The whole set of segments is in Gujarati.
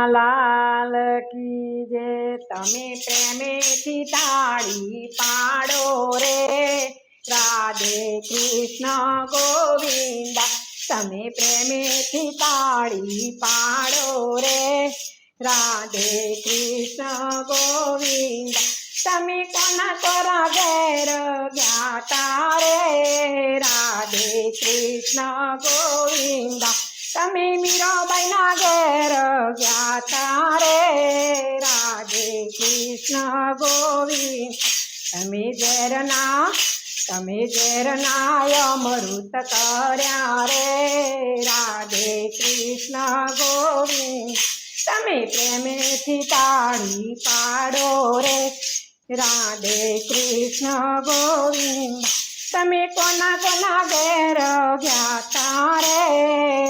લાલ કી જે તમે પ્રેમેથી તાળી પાડો રે રાધે કૃષ્ણ ગોવિંદા તમે પ્રેમેથી તાળી પાડો રે રાધે કૃષ્ણ ગોવિંદા તમે કોના કોરા ઘેર ગયા રે રાધે કૃષ્ણ ગોવિંદા તમે મીરાબાઈના ઘેર ગયા રે રાધે કૃષ્ણ ગોવિંદ તમે ઝેરના અમૃત કર્યા રે રાધે કૃષ્ણ ગોવિંદ તમે પ્રેમેથી તાળી પાડો રે રાધે કૃષ્ણ ગોવિંદ તમે કોના કોના ઘેર ગયા રે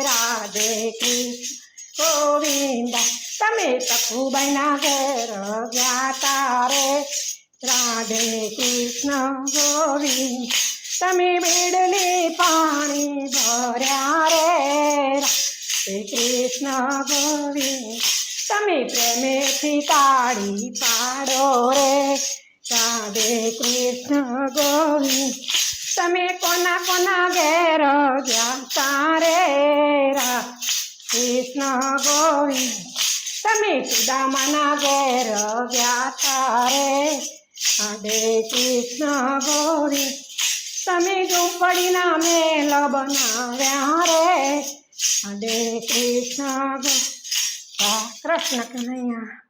રાધે કૃષ્ણ ગોવિંદ તમે તકુબાઈના ઘેર ગયા રે રાધે કૃષ્ણ ગોવિંદ તમે બેડલી પાણી ભર્યા રે રાધે કૃષ્ણ ગોવિંદ તમે પ્રેમેથી તાળી પાડો રે રાધે કૃષ્ણ ગોવિંદ તમે કોના કોના ઘેર ગયા રે કૃષ્ણ ગોવિંદ તમે સુદામાના ઘેર ગયા રે રાધે કૃષ્ણ ગોવિંદ તમે ઝૂંપડીના મેલ બનાવ્યા રે રાધે કૃષ્ણ ગોવિંદ કૃષ્ણ કનૈયા